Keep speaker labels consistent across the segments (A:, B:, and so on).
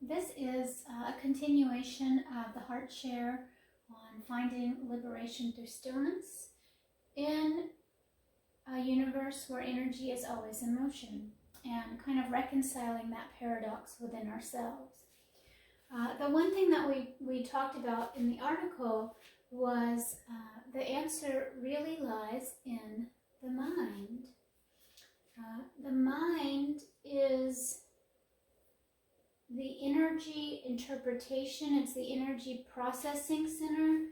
A: This is a continuation of the Heart Share on finding liberation through stillness in a universe where energy is always in motion, and kind of reconciling that paradox within ourselves. The one thing that we talked about in the article was the answer really lies in the mind. The mind is the energy interpretation, it's the energy processing center.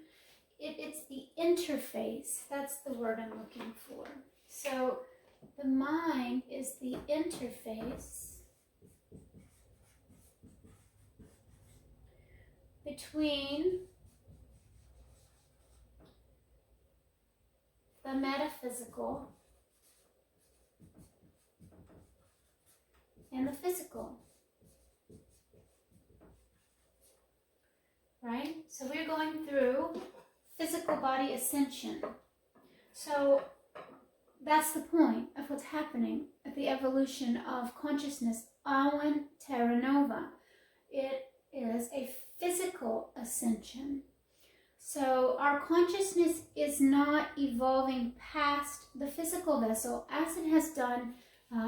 A: It's the interface, that's the word I'm looking for. So the mind is the interface between the metaphysical and the physical. Right? So we're going through physical body ascension. So that's the point of what's happening at the evolution of consciousness, Awen Terra Nova. It is a physical ascension. So our consciousness is not evolving past the physical vessel as it has done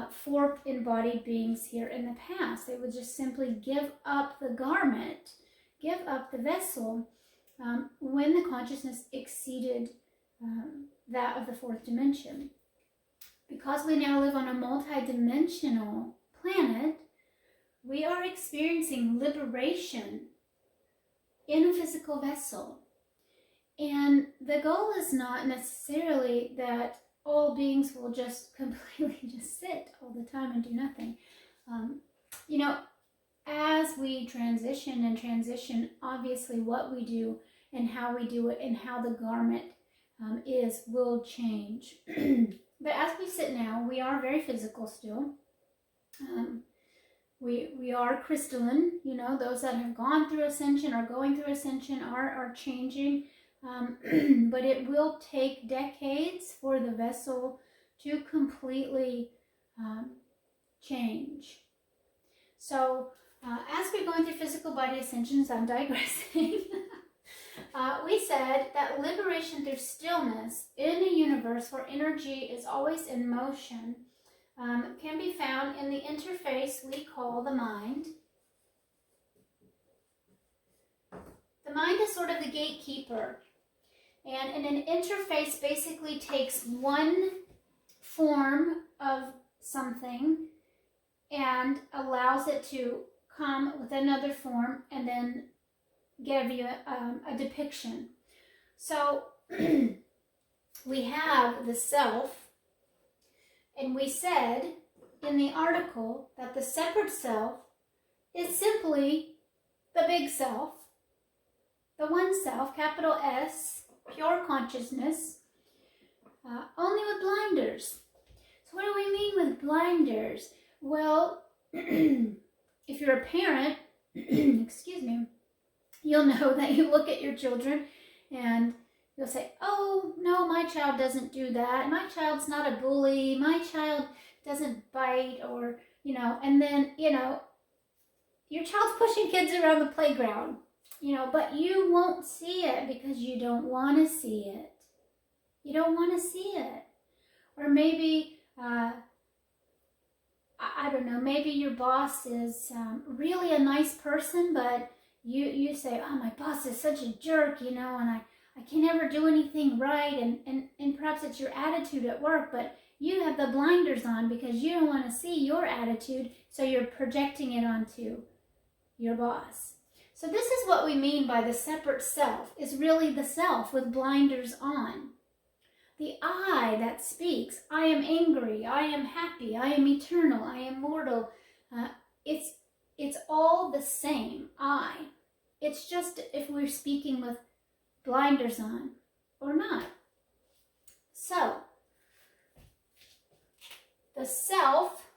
A: for embodied beings here in the past. They would just simply give up the garment, give up the vessel when the consciousness exceeded that of the fourth dimension. Because we now live on a multi-dimensional planet, we are experiencing liberation in a physical vessel. And the goal is not necessarily that all beings will just completely just sit all the time and do nothing. As we transition, obviously what we do and how we do it and how the garment will change. But as we sit now, we are very physical still. We are crystalline, those that have gone through ascension or going through ascension are changing. But it will take decades for the vessel to completely change. So as we're going through physical body ascensions, I'm digressing. We said that liberation through stillness in a universe where energy is always in motion can be found in the interface we call the mind. The mind is sort of the gatekeeper, and an interface basically takes one form of something and allows it to come with another form and then give you a depiction. So we have the self, and we said in the article that the separate self is simply the big self, the one self, capital S, pure consciousness, only with blinders. So what do we mean with blinders? Well, if you're a parent, excuse me, you'll know that you look at your children and you'll say, oh, no, my child doesn't do that. My child's not a bully. My child doesn't bite, or, and then, your child's pushing kids around the playground, but you won't see it because you don't want to see it. You don't want to see it. Or maybe, I don't know, maybe your boss is really a nice person, but you say, oh, my boss is such a jerk, and I can never do anything right, and perhaps it's your attitude at work, but you have the blinders on because you don't want to see your attitude, so you're projecting it onto your boss. So this is what we mean by the separate self, is really the self with blinders on. The I that speaks, I am angry, I am happy, I am eternal, I am mortal. It's all the same I. It's just if we're speaking with blinders on or not. So, the self,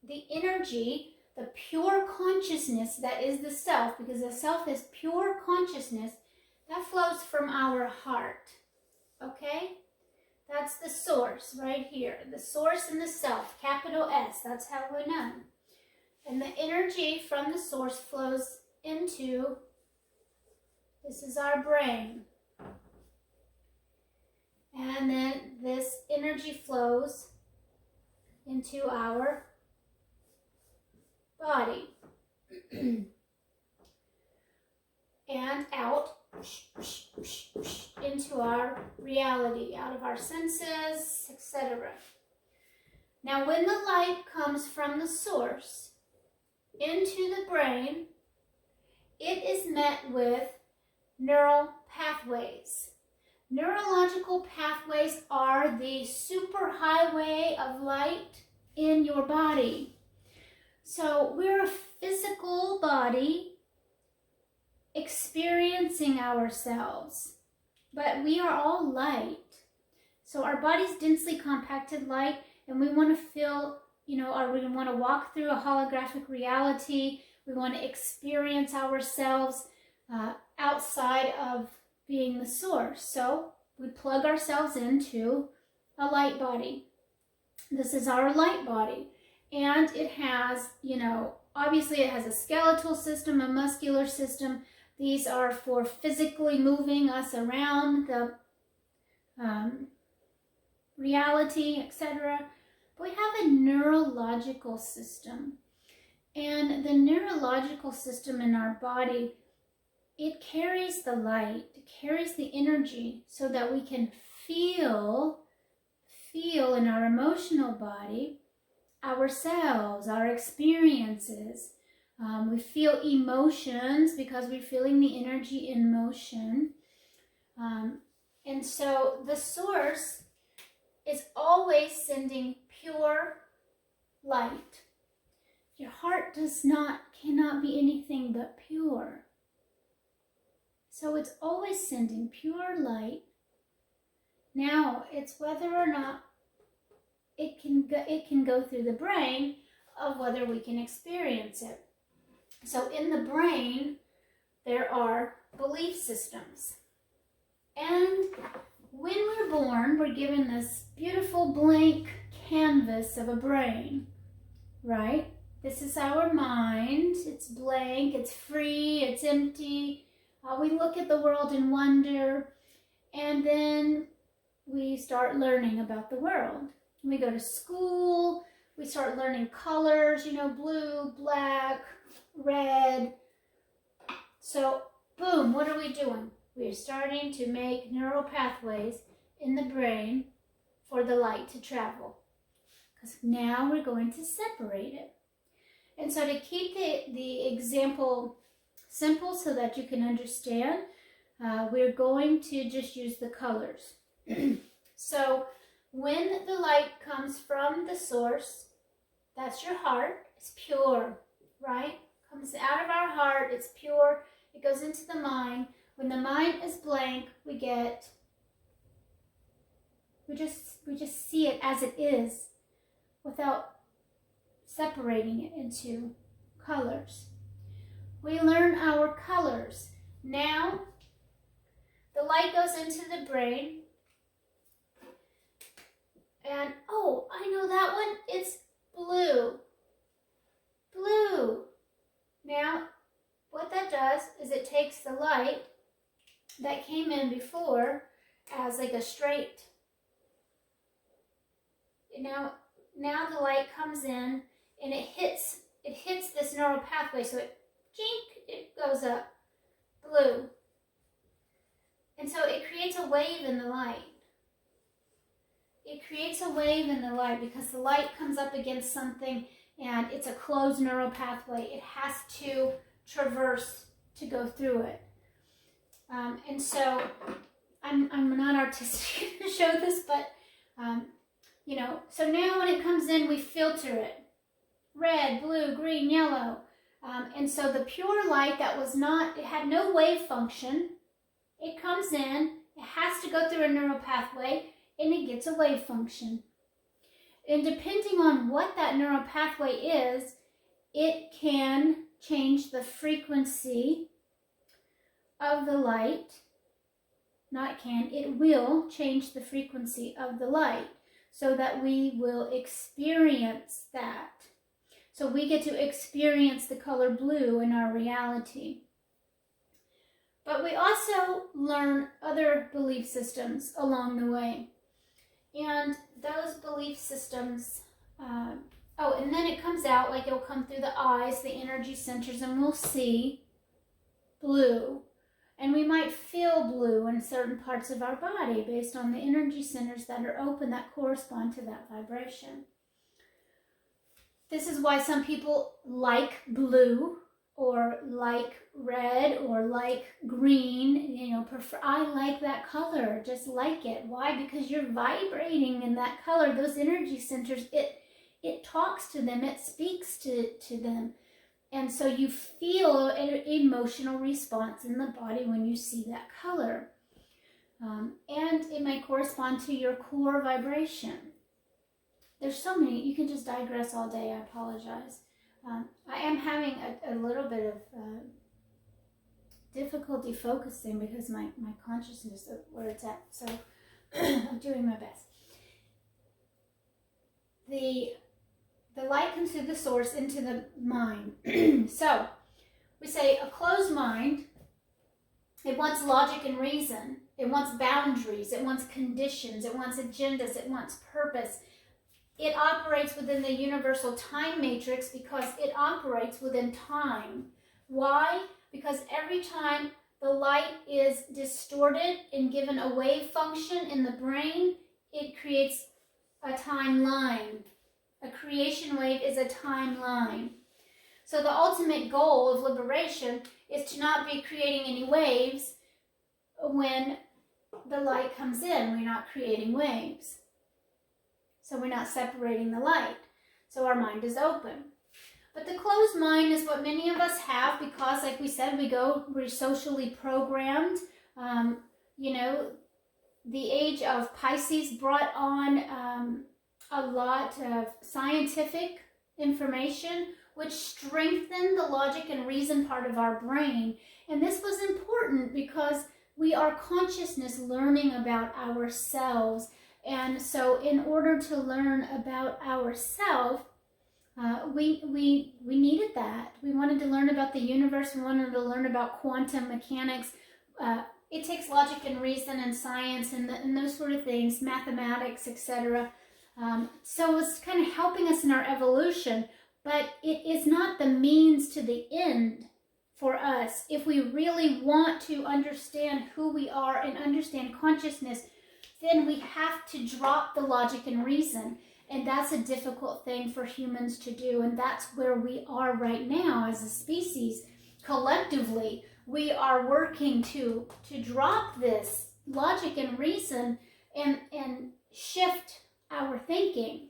A: the energy, the pure consciousness that is the self, because the self is pure consciousness, that flows from our heart. Okay? That's the source right here. The source and the self, capital S. That's how we know. And the energy from the source flows into, this is our brain. And then this energy flows into our body. And out into our reality, out of our senses, etc. Now, when the light comes from the source into the brain, it is met with neural pathways. Neurological pathways are the superhighway of light in your body. So we're a physical body experiencing ourselves, but we are all light. So our body's densely compacted light, and we want to feel, or we want to walk through a holographic reality. We want to experience ourselves outside of being the source. So we plug ourselves into a light body. This is our light body. And it has, obviously it has a skeletal system, a muscular system. These are for physically moving us around the reality, etc. But we have a neurological system. And the neurological system in our body, it carries the light, it carries the energy so that we can feel in our emotional body ourselves, our experiences. We feel emotions because we're feeling the energy in motion. And so the source is always sending pure light. Your heart cannot be anything but pure. So it's always sending pure light. Now, it's whether or not it can go through the brain, of whether we can experience it. So in the brain, there are belief systems. And when we're born, we're given this beautiful blank canvas of a brain, right? This is our mind. It's blank, it's free, it's empty. We look at the world in wonder, and then we start learning about the world. We go to school, we start learning colors, blue, black, red. So, boom, what are we doing? We're starting to make neural pathways in the brain for the light to travel. Because now we're going to separate it. And so to keep the example simple so that you can understand, we're going to just use the colors. So when the light comes from the source, that's your heart, it's pure, right? Comes out of our heart, it's pure, it goes into the mind. When the mind is blank, we just see it as it is without separating it into colors. We learn our colors. Now, the light goes into the brain. And, oh, I know that one. It's blue. Blue. Now, what that does is it takes the light that came in before as like a straight. Now the light comes in and it hits this neural pathway, so it goes up blue. And so it creates a wave in the light. It creates a wave in the light because the light comes up against something and it's a closed neural pathway. It has to traverse to go through it. And so I'm not artistic to show this, but so now when it comes in, we filter it. Red, blue, green, yellow. And so the pure light that it had no wave function, it comes in, it has to go through a neural pathway, and it gets a wave function. And depending on what that neural pathway is, it can change the frequency of the light. It will change the frequency of the light so that we will experience that. So we get to experience the color blue in our reality. But we also learn other belief systems along the way. And those belief systems, and then it comes out, like it'll come through the eyes, the energy centers, and we'll see blue. And we might feel blue in certain parts of our body based on the energy centers that are open that correspond to that vibration. This is why some people like blue or like red or like green, prefer, I like that color, just like it. Why? Because you're vibrating in that color. Those energy centers, it talks to them, it speaks to them. And so you feel an emotional response in the body when you see that color. And it may correspond to your core vibration. There's so many, you can just digress all day, I apologize. I am having a little bit of difficulty focusing because my consciousness of where it's at, so I'm doing my best. The light comes through the source into the mind. So we say a closed mind, it wants logic and reason. It wants boundaries. It wants conditions. It wants agendas. It wants purpose. It operates within the universal time matrix because it operates within time. Why? Because every time the light is distorted and given a wave function in the brain, it creates a timeline. A creation wave is a timeline. So the ultimate goal of liberation is to not be creating any waves when the light comes in. We're not creating waves. So we're not separating the light. So our mind is open. But the closed mind is what many of us have because, like we said, we're socially programmed. The age of Pisces brought on a lot of scientific information which strengthened the logic and reason part of our brain. And this was important because we are consciousness learning about ourselves. And so in order to learn about ourselves, we needed that. We wanted to learn about the universe. We wanted to learn about quantum mechanics. It takes logic and reason and science and those sort of things, mathematics, etc. So it's kind of helping us in our evolution, but it is not the means to the end for us. If we really want to understand who we are and understand consciousness, then we have to drop the logic and reason. And that's a difficult thing for humans to do. And that's where we are right now as a species. Collectively, we are working to drop this logic and reason and shift our thinking.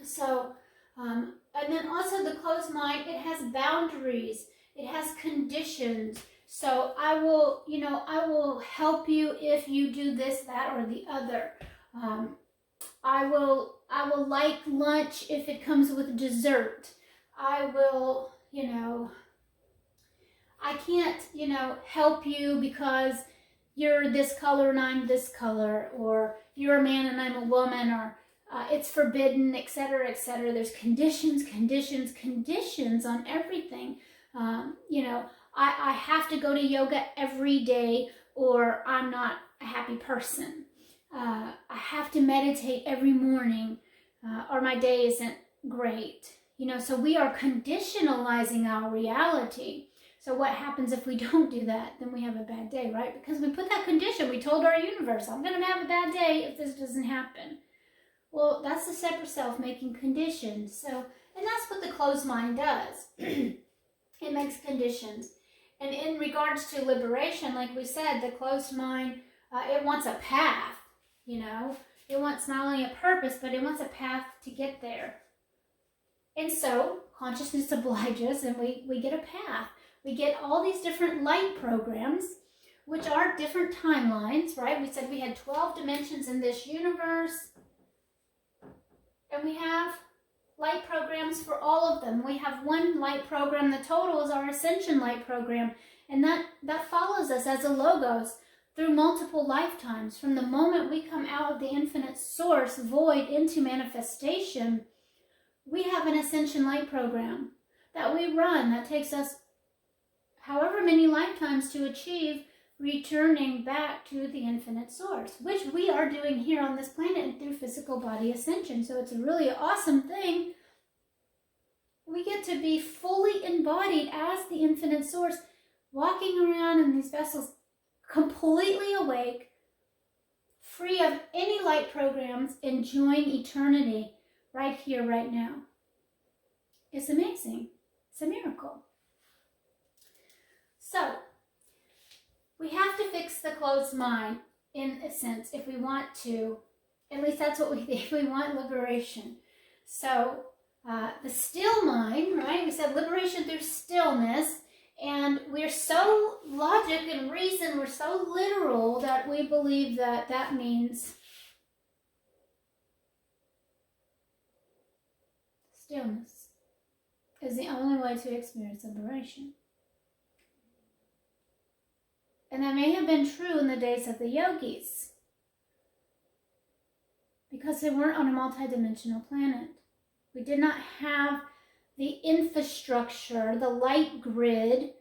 A: So, and then also the closed mind, it has boundaries. It has conditions. So I will help you if you do this, that, or the other. I will like lunch if it comes with dessert. I will, I can't, help you because you're this color and I'm this color, or you're a man and I'm a woman, or it's forbidden, etc., etc. There's conditions on everything. I have to go to yoga every day or I'm not a happy person. I have to meditate every morning or my day isn't great. So we are conditionalizing our reality. So what happens if we don't do that? Then we have a bad day, right? Because we put that condition. We told our universe, I'm going to have a bad day if this doesn't happen. Well, that's the separate self making conditions. So, and that's what the closed mind does. It makes conditions. And in regards to liberation, like we said, the closed mind, it wants a path, It wants not only a purpose, but it wants a path to get there. And so consciousness obliges and we get a path. We get all these different light programs, which are different timelines, right? We said we had 12 dimensions in this universe. And we have light programs for all of them. We have one light program. The total is our ascension light program. And that follows us as a logos through multiple lifetimes. From the moment we come out of the infinite source void into manifestation, we have an ascension light program that we run that takes us however many lifetimes to achieve returning back to the infinite source, which we are doing here on this planet and through physical body ascension. So it's a really awesome thing. We get to be fully embodied as the infinite source, walking around in these vessels, completely awake, free of any light programs, enjoying eternity right here, right now. It's amazing. It's a miracle. So, we have to fix the closed mind, in a sense, if we want to. At least that's what we think. We want liberation. So, the still mind, right? We said liberation through stillness. And we're so logic and reason, we're so literal that we believe that that means stillness is the only way to experience liberation. And that may have been true in the days of the yogis, because they weren't on a multidimensional planet. We did not have the infrastructure, the light grid,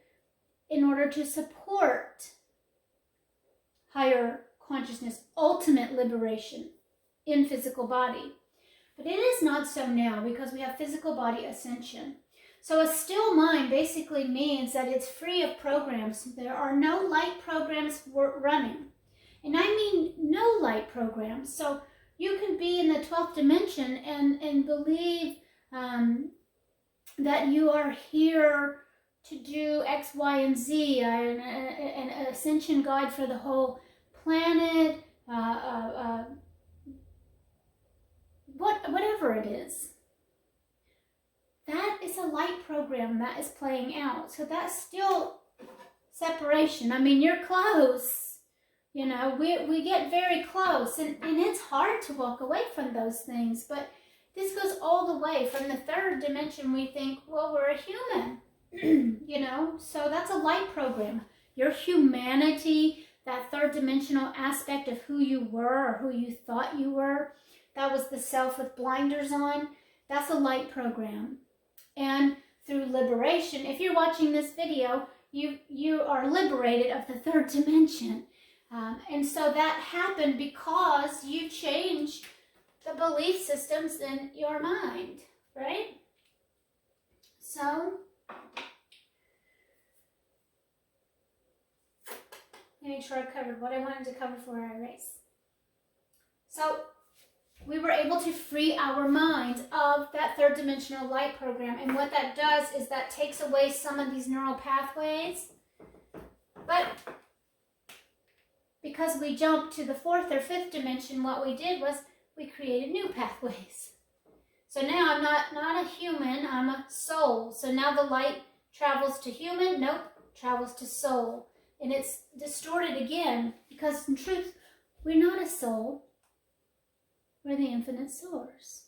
A: in order to support higher consciousness, ultimate liberation in physical body. But it is not so now, because we have physical body ascension. So a still mind basically means that it's free of programs. There are no light programs running. And I mean no light programs. So you can be in the 12th dimension and believe that you are here to do X, Y, and Z, an ascension guide for the whole planet, whatever it is. That is a light program that is playing out. So that's still separation. I mean, you're close. You know, we get very close. And it's hard to walk away from those things. But this goes all the way. From the third dimension, we think, well, we're a human. You know, so that's a light program. Your humanity, that third dimensional aspect of who you were or who you thought you were, that was the self with blinders on. That's a light program. And through liberation, if you're watching this video, you are liberated of the third dimension. And so that happened because you changed the belief systems in your mind, right? So, let me make sure I covered what I wanted to cover for our race. So, we were able to free our minds of that third dimensional light program. And what that does is that takes away some of these neural pathways. But because we jumped to the fourth or fifth dimension, what we did was we created new pathways. So now I'm not a human, I'm a soul. So now the light travels to human, nope, travels to soul. And it's distorted again because in truth, we're not a soul. We're the infinite source.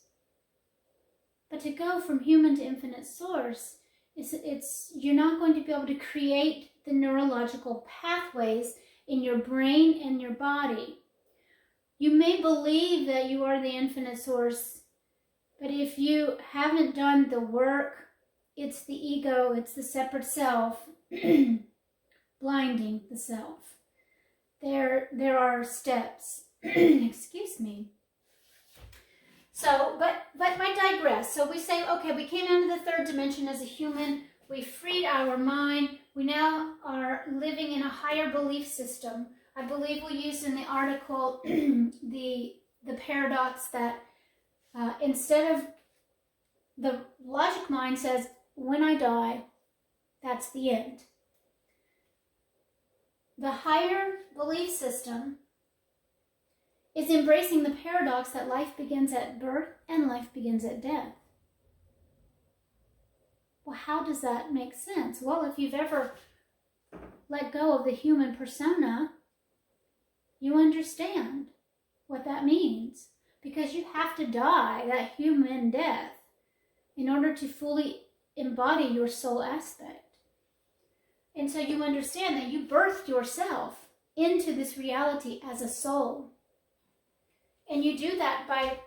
A: But to go from human to infinite source, you're not going to be able to create the neurological pathways in your brain and your body. You may believe that you are the infinite source, but if you haven't done the work, it's the ego, it's the separate self, blinding the self. There are steps. Excuse me. So, but I digress. So we say, okay, we came into the third dimension as a human. We freed our mind. We now are living in a higher belief system. I believe we used in the article the paradox that instead of the logic mind says, when I die, that's the end. The higher belief system is embracing the paradox that life begins at birth and life begins at death. Well, how does that make sense? Well, if you've ever let go of the human persona, you understand what that means. Because you have to die that human death in order to fully embody your soul aspect. And so you understand that you birthed yourself into this reality as a soul. And you do that by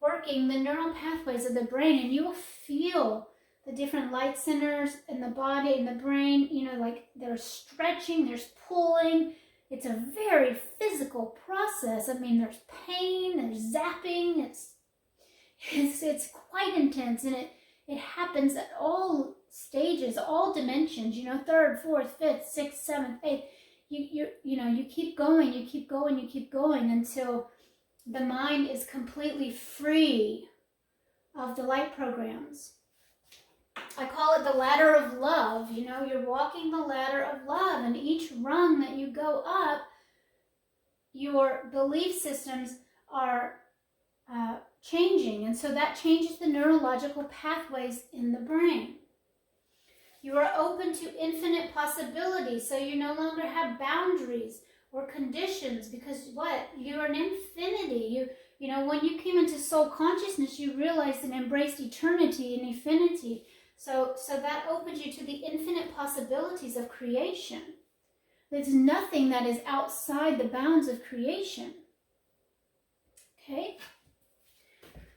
A: working the neural pathways of the brain, and you will feel the different light centers in the body and the brain, you know, like there's stretching, there's pulling. It's a very physical process. I mean, there's pain, there's zapping. It's quite intense, and it happens at all stages, all dimensions, you know, third, fourth, fifth, sixth, seventh, eighth. You know, you keep going, you keep going, you keep going until the mind is completely free of the light programs. I call it the ladder of love. You know, you're walking the ladder of love, and each rung that you go up, your belief systems are changing, and so that changes the neurological pathways in the brain. You are open to infinite possibilities, so you no longer have boundaries or conditions, because what? You're an infinity. You know, when you came into soul consciousness, you realized and embraced eternity and infinity. So that opens you to the infinite possibilities of creation. There's nothing that is outside the bounds of creation. Okay?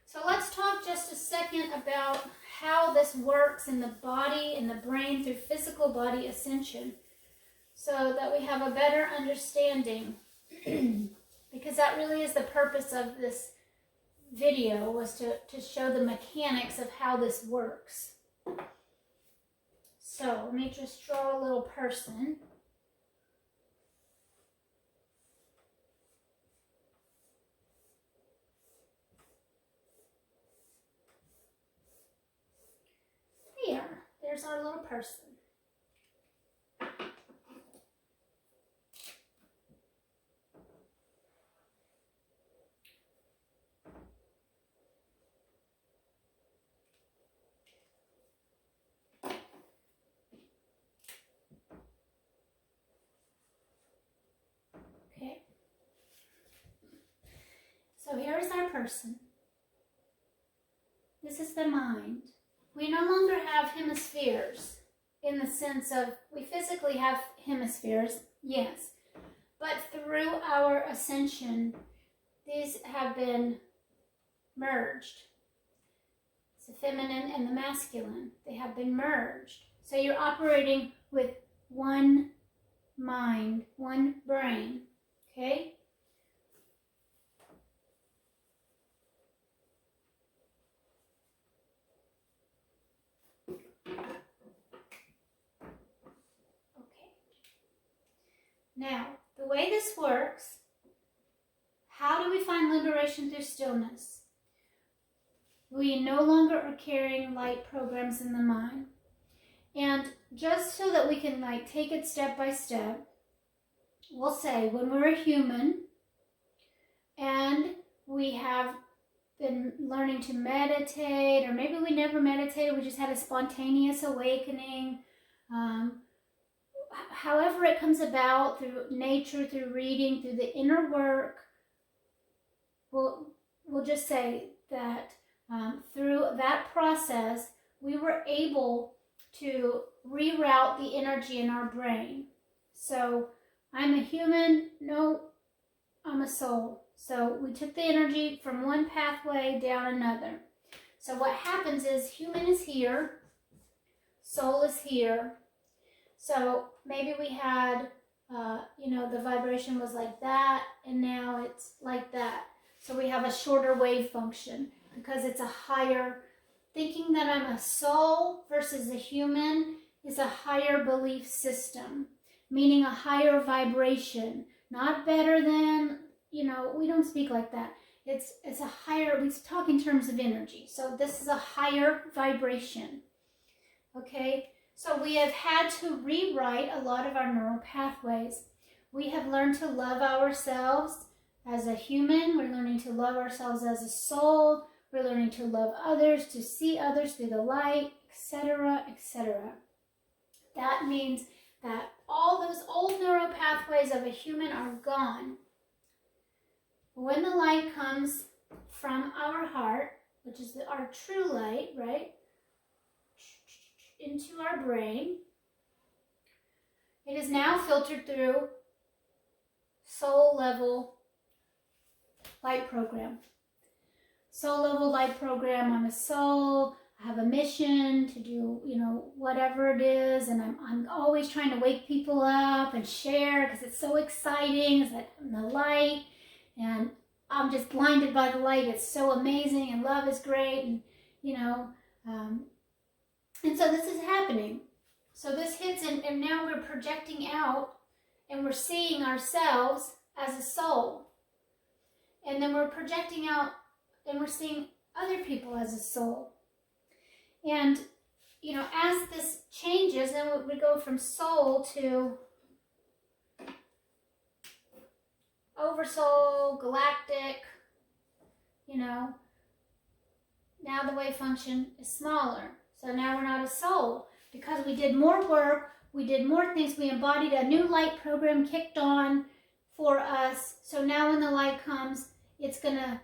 A: So let's talk just a second about how this works in the body and the brain through physical body ascension, so that we have a better understanding. Because that really is the purpose of this video, was to show the mechanics of how this works. So let me just draw a little person. Here, there's our little person. Okay. So here is our person. This is the mind. We no longer have hemispheres in the sense of, we physically have hemispheres, yes, but through our ascension, these have been merged. It's the feminine and the masculine. They have been merged. So you're operating with one mind, one brain, okay? Now, the way this works, how do we find liberation through stillness? We no longer are carrying light programs in the mind. And just so that we can take it step by step, we'll say when we're a human and we have been learning to meditate, or maybe we never meditated, we just had a spontaneous awakening, however it comes about, through nature, through reading, through the inner work, we'll just say that through that process, we were able to reroute the energy in our brain. So I'm a human, no, I'm a soul. So we took the energy from one pathway down another. So what happens is, human is here, soul is here. So maybe we had, the vibration was like that, and now it's like that. So we have a shorter wave function because it's a higher, thinking that I'm a soul versus a human is a higher belief system, meaning a higher vibration, not better than, we don't speak like that. It's a higher, we talk in terms of energy. So this is a higher vibration, okay? So we have had to rewrite a lot of our neural pathways. We have learned to love ourselves as a human. We're learning to love ourselves as a soul. We're learning to love others, to see others through the light, etc., etc. That means that all those old neural pathways of a human are gone. When the light comes from our heart, which is our true light, right, into our brain, it is now filtered through soul level light program. soul level light program. I'm a soul. I have a mission to do, you know, whatever it is, and I'm always trying to wake people up and share because it's so exciting. It's like the light, and I'm just blinded by the light. It's so amazing, and love is great, and you know, and so this is happening. So this hits, and now we're projecting out, and we're seeing ourselves as a soul, and then we're projecting out, and we're seeing other people as a soul. And, you know, as this changes, then we go from soul to oversoul, galactic, you know. Now the wave function is smaller. So now we're not a soul. Because we did more work, we did more things, we embodied a new light program kicked on for us. So now when the light comes, it's going to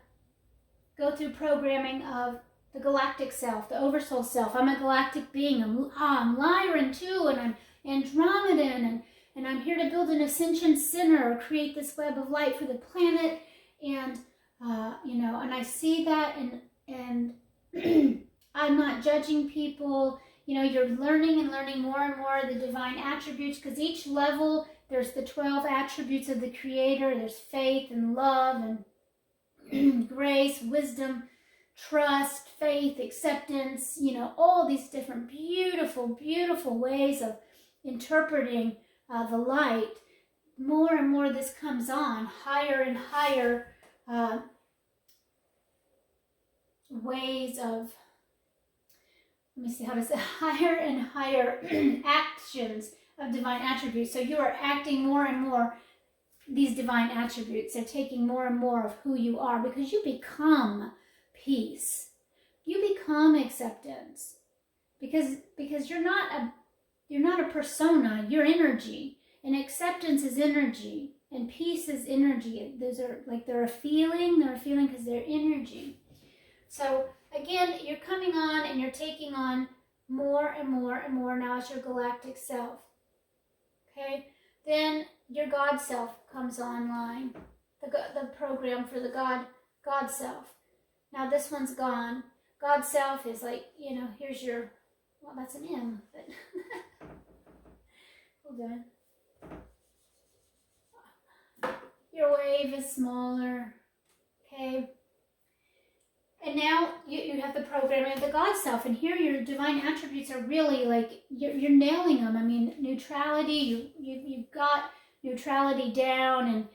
A: go through programming of the galactic self, the oversoul self. I'm a galactic being. I'm Lyran too, and I'm Andromedan, and I'm here to build an ascension center or create this web of light for the planet. And you know, and I see that, and I'm not judging people. You know, you're learning and learning more and more the divine attributes, because each level there's the 12 attributes of the Creator. There's faith and love and grace, wisdom, trust, faith, acceptance, you know, all these different beautiful, beautiful ways of interpreting the light. More and more this comes on, higher and higher ways of, let me see how to say, higher and higher actions of divine attributes. So you are acting more and more these divine attributes. They're taking more and more of who you are, because you become peace. You become acceptance, because you're not a persona. You're energy, and acceptance is energy, and peace is energy. Those are like they're a feeling because they're energy. So again, you're coming on and you're taking on more and more and more now as your galactic self. Okay, then your God self comes online. The program for the God self. Now this one's gone. God self is like, you know, here's your, well, that's an M, but hold on. Your wave is smaller, okay? And now you have the programming of the God self, and here your divine attributes are really like, you're nailing them. I mean, neutrality, you've got neutrality down, and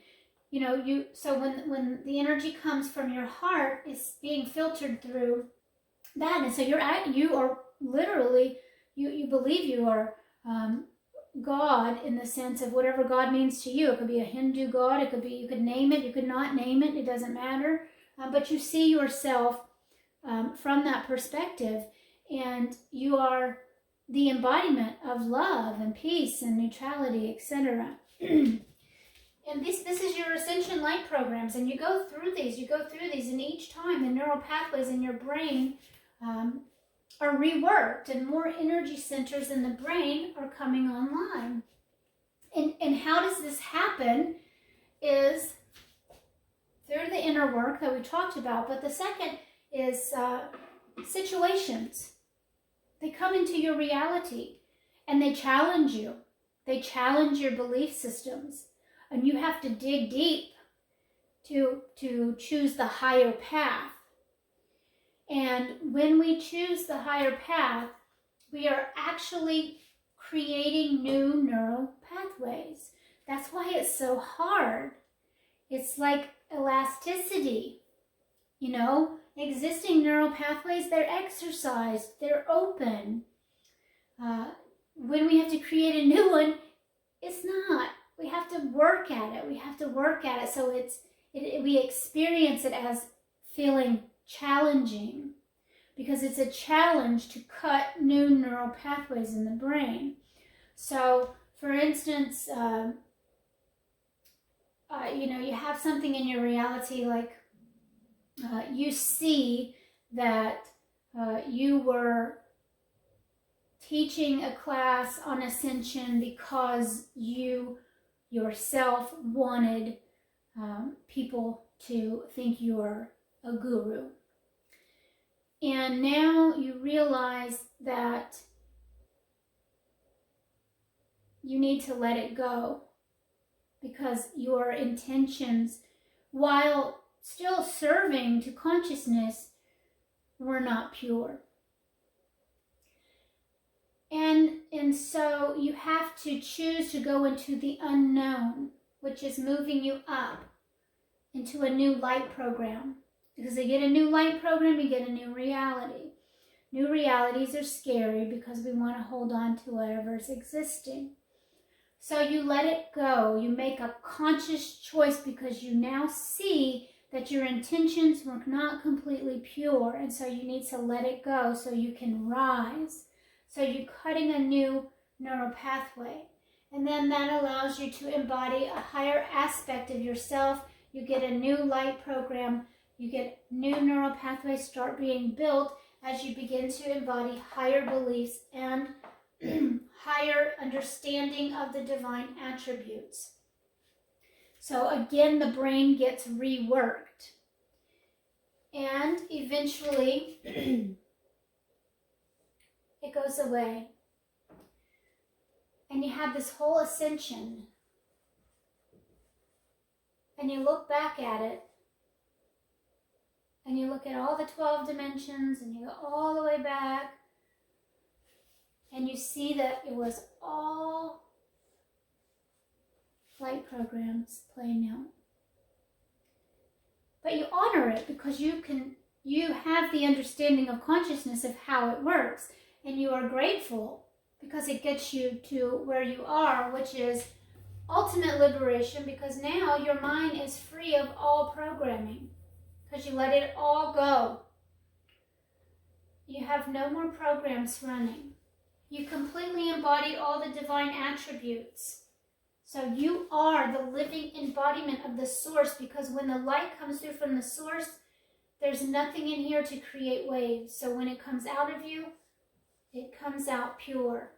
A: you know, so when the energy comes from your heart, it's being filtered through that, and so you are literally, you believe you are God in the sense of whatever God means to you. It could be a Hindu God, it could be, you could name it, you could not name it, it doesn't matter, but you see yourself from that perspective, and you are the embodiment of love and peace and neutrality, etc. And this is your ascension light programs, and you go through these, and each time the neural pathways in your brain are reworked, and more energy centers in the brain are coming online. And how does this happen is through the inner work that we talked about, but the second is situations. They come into your reality, and they challenge you. They challenge your belief systems. And you have to dig deep to choose the higher path. And when we choose the higher path, we are actually creating new neural pathways. That's why it's so hard. It's like elasticity. You know, existing neural pathways, they're exercised, they're open. When we have to create a new one, it's not. We have to work at it. So we experience it as feeling challenging, because it's a challenge to cut new neural pathways in the brain. So, for instance, you know, you have something in your reality, like you see that you were teaching a class on ascension because you yourself wanted people to think you are a guru. And now you realize that you need to let it go because your intentions, while still serving to consciousness, were not pure. And so you have to choose to go into the unknown, which is moving you up into a new light program. Because you get a new light program, you get a new reality. New realities are scary because we want to hold on to whatever's existing. So you let it go. You make a conscious choice because you now see that your intentions were not completely pure. And so you need to let it go so you can rise. So you're cutting a new neural pathway. And then that allows you to embody a higher aspect of yourself. You get a new light program. You get new neural pathways start being built as you begin to embody higher beliefs and higher understanding of the divine attributes. So again, the brain gets reworked. And eventually, it goes away. And you have this whole ascension. And you look back at it. And you look at all the 12 dimensions and you go all the way back. And you see that it was all light programs playing out. But you honor it because you have the understanding of consciousness of how it works. And you are grateful because it gets you to where you are, which is ultimate liberation, because now your mind is free of all programming because you let it all go. You have no more programs running. You completely embodied all the divine attributes. So you are the living embodiment of the source, because when the light comes through from the source, there's nothing in here to create waves. So when it comes out of you, it comes out pure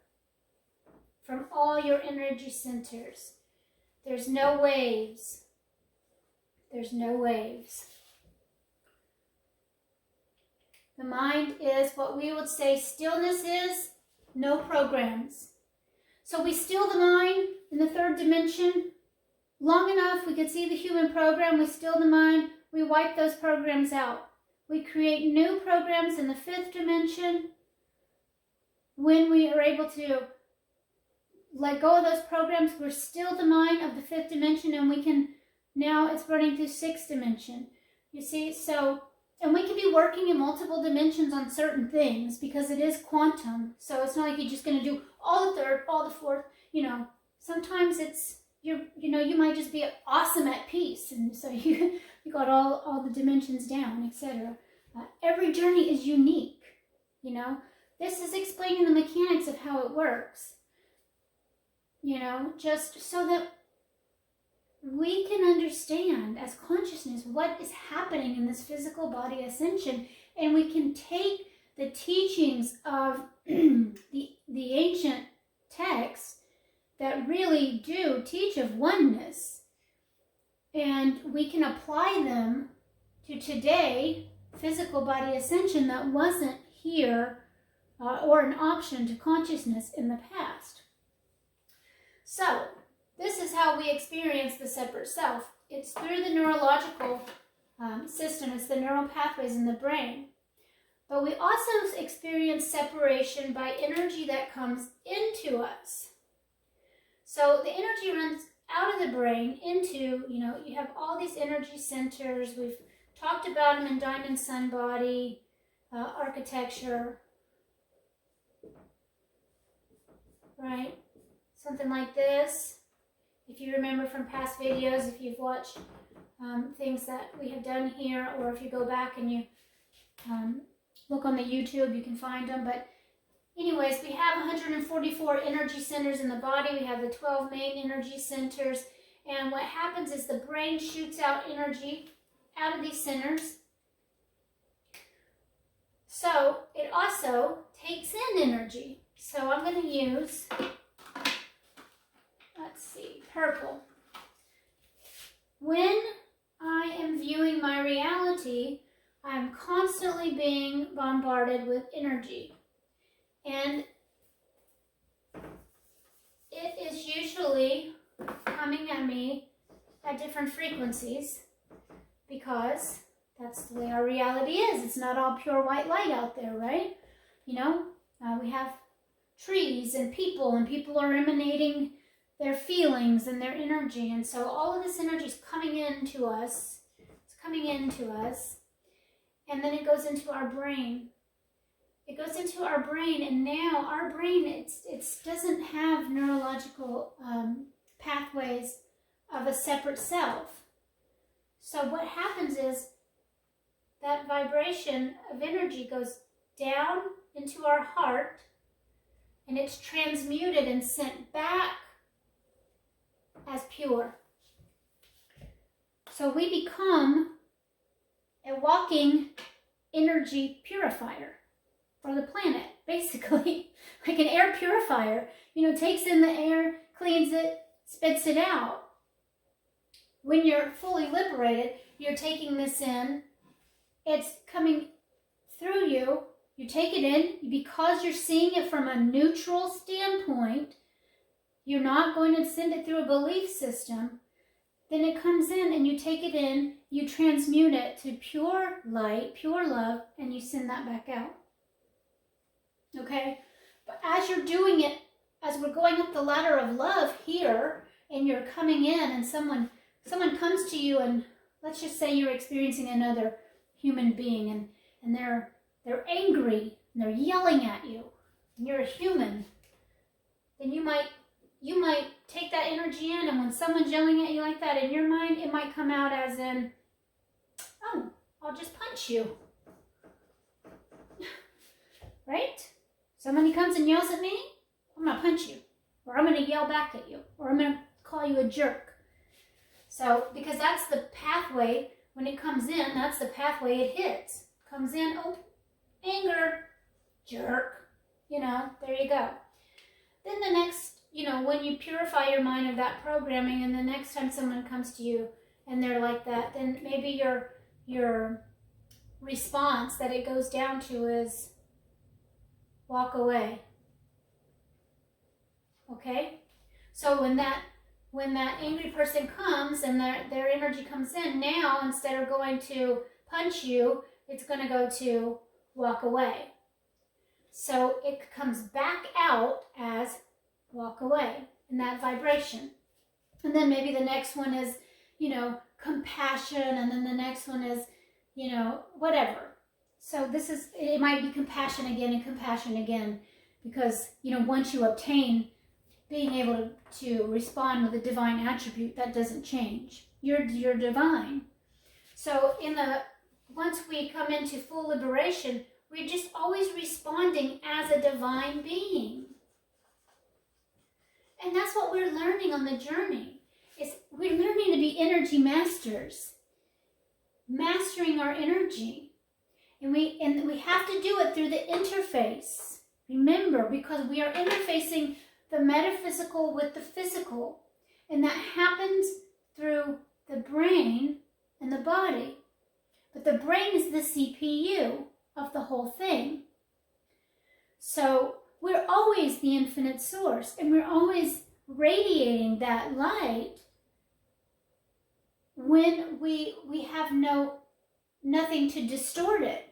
A: from all your energy centers. There's no waves. There's no waves. The mind is what we would say stillness is, no programs. So we still the mind in the third dimension long enough, we could see the human program, we still the mind, we wipe those programs out. We create new programs in the fifth dimension. When we are able to let go of those programs, we're still the mind of the fifth dimension, and we can, now it's running through sixth dimension. You see, so, and we can be working in multiple dimensions on certain things because it is quantum. So it's not like you're just going to do all the third, all the fourth, sometimes it's, you might just be awesome at peace. And so you got all the dimensions down, etc. Every journey is unique, This is explaining the mechanics of how it works. Just so that we can understand as consciousness what is happening in this physical body ascension, and we can take the teachings of the ancient texts that really do teach of oneness, and we can apply them to today physical body ascension that wasn't here or an option to consciousness in the past. So, this is how we experience the separate self. It's through the neurological system. It's the neural pathways in the brain. But we also experience separation by energy that comes into us. So the energy runs out of the brain into, you have all these energy centers. We've talked about them in Diamond Sun Body architecture. Right? Something like this. If you remember from past videos, if you've watched things that we have done here, or if you go back and you look on the YouTube, you can find them. But anyways, we have 144 energy centers in the body. We have the 12 main energy centers. And what happens is the brain shoots out energy out of these centers. So it also takes in energy. So I'm going to use, let's see, purple. When I am viewing my reality, I'm constantly being bombarded with energy. And it is usually coming at me at different frequencies because that's the way our reality is. It's not all pure white light out there, right? You know, we have trees and people are emanating their feelings and their energy. And so all of this energy is coming into us. It's coming into us. And then it goes into our brain. It goes into our brain, and now our brain, it doesn't have neurological pathways of a separate self. So what happens is that vibration of energy goes down into our heart, and it's transmuted and sent back as pure. So we become a walking energy purifier for the planet, basically. Like an air purifier, you know, takes in the air, cleans it, spits it out. When you're fully liberated, you're taking this in, it's coming through you, you take it in, because you're seeing it from a neutral standpoint, you're not going to send it through a belief system, then it comes in and you take it in, you transmute it to pure light, pure love, and you send that back out. Okay? But as you're doing it, as we're going up the ladder of love here, and you're coming in and someone comes to you, and let's just say you're experiencing another human being, and they're angry, and they're yelling at you, and you're a human, then you might take that energy in, and when someone's yelling at you like that, in your mind, it might come out as in, oh, I'll just punch you. Right? Somebody comes and yells at me, I'm going to punch you, or I'm going to yell back at you, or I'm going to call you a jerk. So, because that's the pathway, when it comes in, that's the pathway it hits. Comes in, oh, anger, jerk, you know, there you go. Then the next, you know, when you purify your mind of that programming, and the next time someone comes to you and they're like that, then maybe your response that it goes down to is walk away. Okay? So when that angry person comes and their energy comes in, now instead of going to punch you, it's going to go to walk away. So it comes back out as walk away in that vibration. And then maybe the next one is, you know, compassion, and then the next one is, you know, whatever. So it might be compassion again and compassion again, because, you know, once you obtain being able to respond with a divine attribute, that doesn't change. You're divine. So once we come into full liberation, we're just always responding as a divine being. And that's what we're learning on the journey. We're learning to be energy masters, mastering our energy. And we have to do it through the interface. Remember, because we are interfacing the metaphysical with the physical. And that happens through the brain and the body. But the brain is the CPU of the whole thing. So we're always the infinite source, and we're always radiating that light when we have nothing to distort it.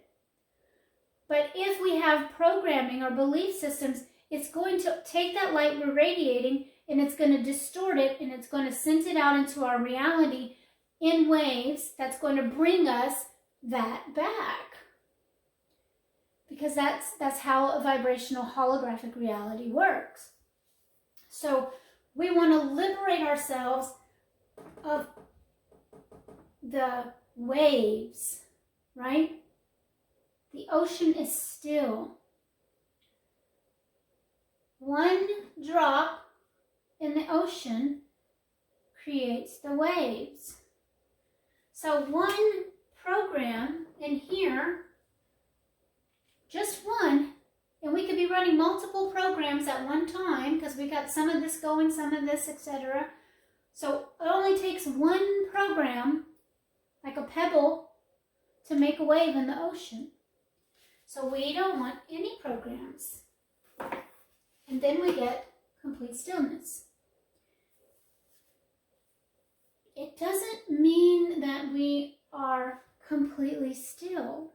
A: But if we have programming or belief systems, it's going to take that light we're radiating, and it's going to distort it, and it's going to send it out into our reality in waves that's going to bring us that back. Because that's how a vibrational holographic reality works. So we want to liberate ourselves of the waves, right? The ocean is still. One drop in the ocean creates the waves. So one program in here, just one, and we could be running multiple programs at one time because we got some of this going, some of this, etc. So it only takes one program, like a pebble, to make a wave in the ocean. So we don't want any programs. And then we get complete stillness. It doesn't mean that we are completely still.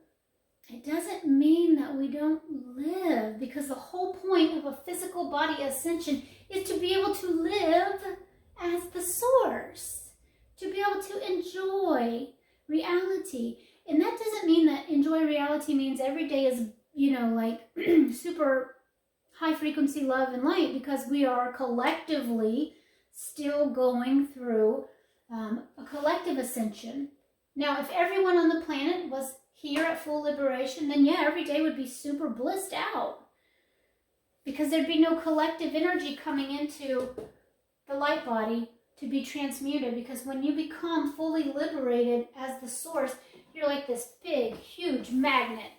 A: It doesn't mean that we don't live, because the whole point of a physical body ascension is to be able to live as the source, to be able to enjoy reality. And that doesn't mean that enjoy reality means every day is, like super high frequency love and light, because we are collectively still going through a collective ascension. Now, if everyone on the planet was here at full liberation, then yeah, every day would be super blissed out, because there'd be no collective energy coming into the light body to be transmuted. Because when you become fully liberated as the source, you're like this big, huge magnet,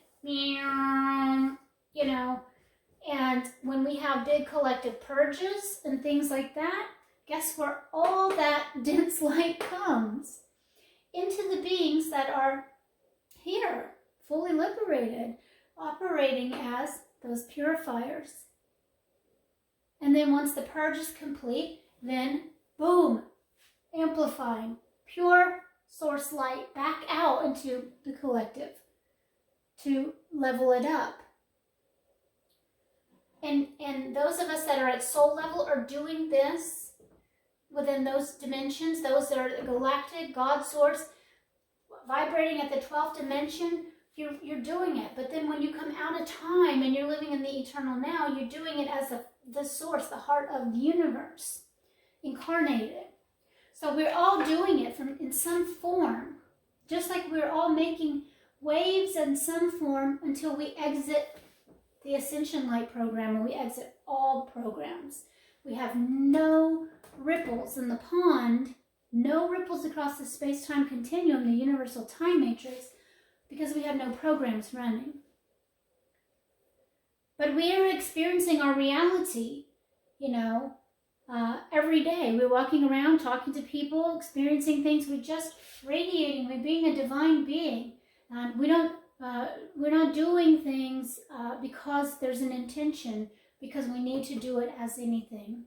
A: and when we have big collective purges and things like that, guess where all that dense light comes? Into the beings that are here, fully liberated, operating as those purifiers. And then once the purge is complete, then boom, amplifying pure source light back out into the collective to level it up. And those of us that are at soul level are doing this within those dimensions, those that are galactic, God source, vibrating at the 12th dimension, you're doing it. But then when you come out of time and you're living in the eternal now, you're doing it as the source, the heart of the universe, incarnated. So we're all doing it in some form, just like we're all making waves in some form until we exit the Ascension Light program, and we exit all programs. We have no ripples in the pond, no ripples across the space-time continuum, the universal time matrix, because we have no programs running. But we are experiencing our reality, every day. We're walking around, talking to people, experiencing things. We're just radiating. We're being a divine being. We're not doing things because there's an intention, because we need to do it as anything,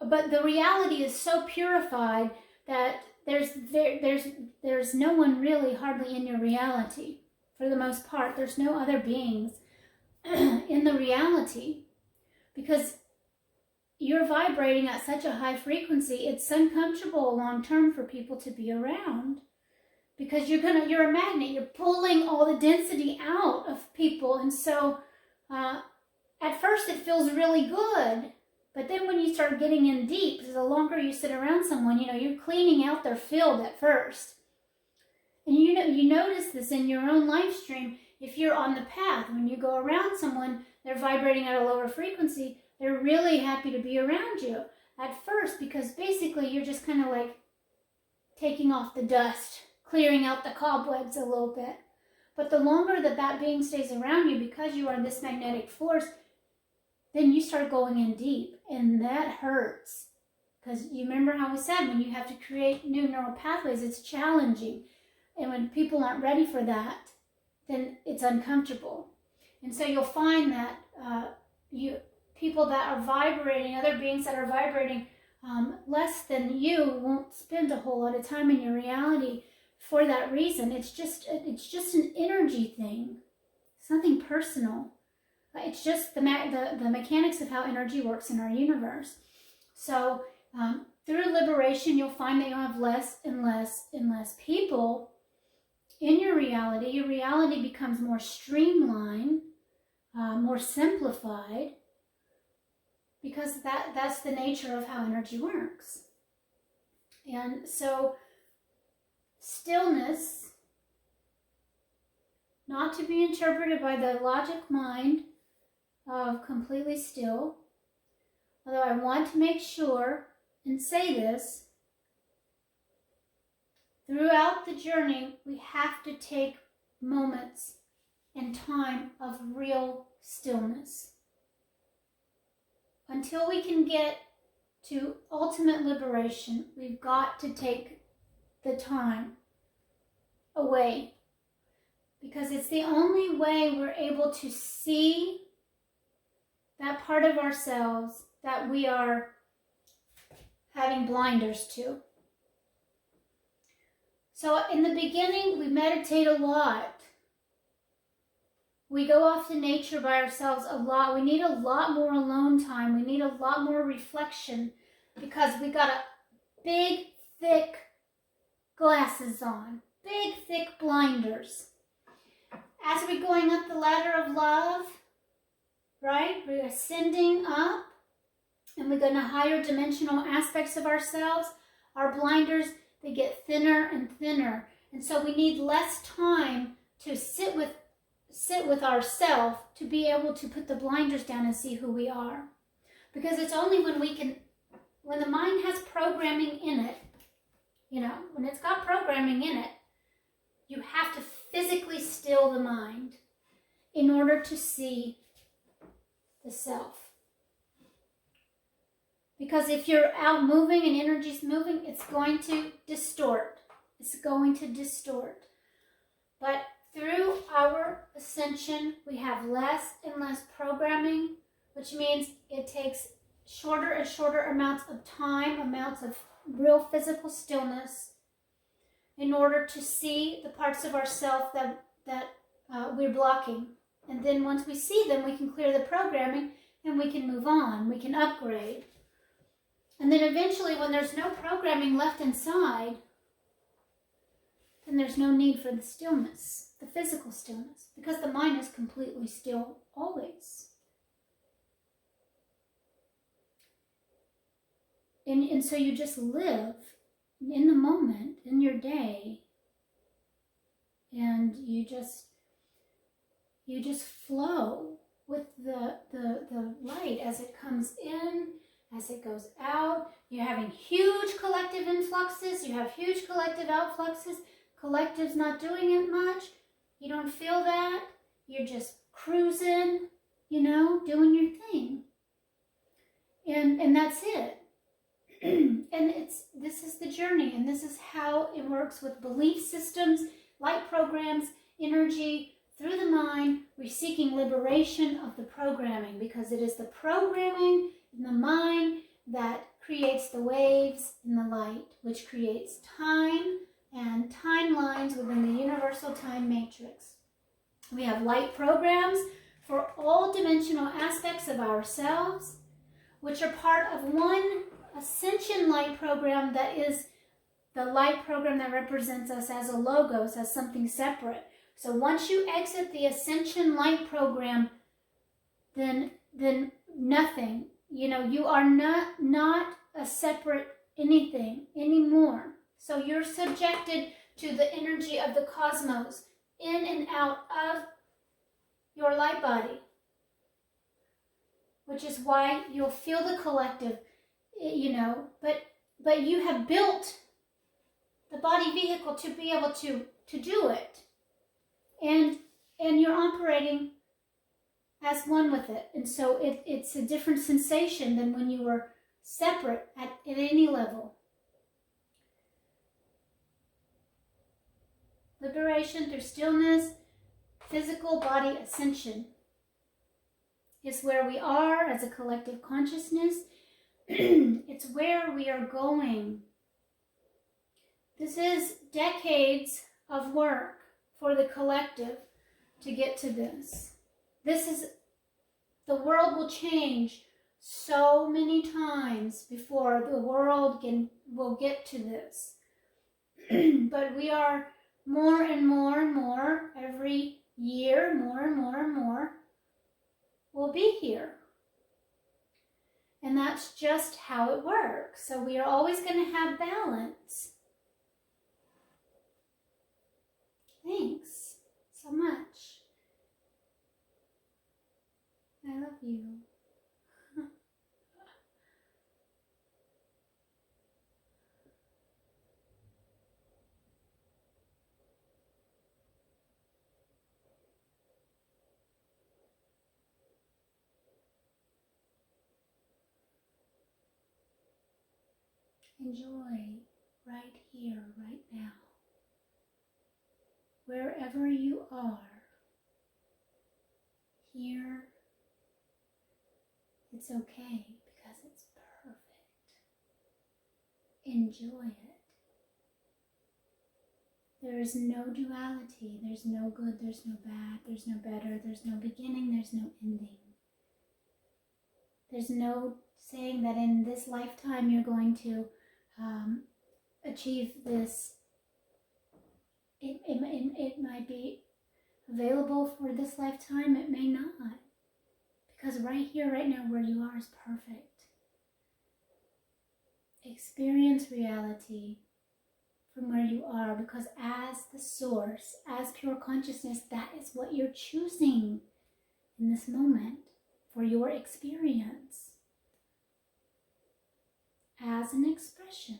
A: But the reality is so purified that there's no one really hardly in your reality. For the most part, there's no other beings in the reality, because you're vibrating at such a high frequency. It's uncomfortable long term for people to be around, because you're a magnet. You're pulling all the density out of people, and so at first it feels really good. But then when you start getting in deep, the longer you sit around someone, you're cleaning out their field at first. And you notice this in your own live stream. If you're on the path, when you go around someone, they're vibrating at a lower frequency, they're really happy to be around you at first, because basically you're just kind of like taking off the dust, clearing out the cobwebs a little bit. But the longer that being stays around you, because you are this magnetic force, then you start going in deep, and that hurts. Because you remember how we said, when you have to create new neural pathways, it's challenging. And when people aren't ready for that, then it's uncomfortable. And so you'll find that people that are vibrating, other beings that are vibrating less than you, won't spend a whole lot of time in your reality for that reason. It's just an energy thing. It's nothing personal. It's just the mechanics of how energy works in our universe. So through liberation, you'll find that you'll have less and less and less people in your reality. Your reality becomes more streamlined, more simplified, because that's the nature of how energy works. And so stillness, not to be interpreted by the logic mind of completely still, although I want to make sure and say this, throughout the journey, we have to take moments and time of real stillness. Until we can get to ultimate liberation, we've got to take the time away, because it's the only way we're able to see that part of ourselves that we are having blinders to. So in the beginning, we meditate a lot. We go off to nature by ourselves a lot. We need a lot more alone time. We need a lot more reflection because we got a big, thick glasses on, big, thick blinders. As we're going up the ladder of love, right? We're ascending up and we're going to higher dimensional aspects of ourselves. Our blinders, they get thinner and thinner. And so we need less time to sit with ourselves to be able to put the blinders down and see who we are. Because it's only when the mind has programming in it, when it's got programming in it, you have to physically still the mind in order to see the self. Because if you're out moving and energy's moving, it's going to distort. It's going to distort. But through our ascension, we have less and less programming, which means it takes shorter and shorter amounts of time, amounts of real physical stillness in order to see the parts of ourself that we're blocking. And then once we see them, we can clear the programming and we can move on. We can upgrade. And then eventually, when there's no programming left inside, then there's no need for the stillness, the physical stillness, because the mind is completely still always. And so you just live in the moment, in your day, and you just flow with the light as it comes in, as it goes out. You're having huge collective influxes, you have huge collective outfluxes. Collective's not doing it much. You don't feel that. You're just cruising, doing your thing. And that's it. And this is the journey, and this is how it works with belief systems, light programs, energy, through the mind. We're seeking liberation of the programming, because it is the programming in the mind that creates the waves in the light, which creates time and timelines within the universal time matrix. We have light programs for all dimensional aspects of ourselves, which are part of one ascension light program that is the light program that represents us as a logos, as something separate. So once you exit the ascension light program, then nothing, you are not a separate anything anymore. So you're subjected to the energy of the cosmos in and out of your light body, which is why you'll feel the collective, but you have built the body vehicle to be able to do it. And you're operating as one with it. And so it's a different sensation than when you were separate at any level. Liberation through stillness, physical body ascension is where we are as a collective consciousness. It's where we are going. This is decades of work for the collective to get to this. The world will change so many times before the world will get to this. But we are more and more and more every year, more and more and more will be here. And that's just how it works. So we are always going to have balance. Thanks so much. I love you. Enjoy right here, right now. wherever you are, here, it's okay because it's perfect. Enjoy it. There is no duality. There's no good, there's no bad, there's no better, there's no beginning, there's no ending. There's no saying that in this lifetime you're going to achieve this. It might be available for this lifetime, it may not. Because right here, right now, where you are is perfect. Experience reality from where you are, because as the source, as pure consciousness, that is what you're choosing in this moment for your experience as an expression.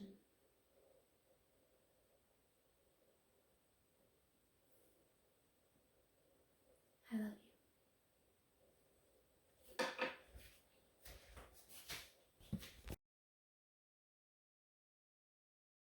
A: I love you.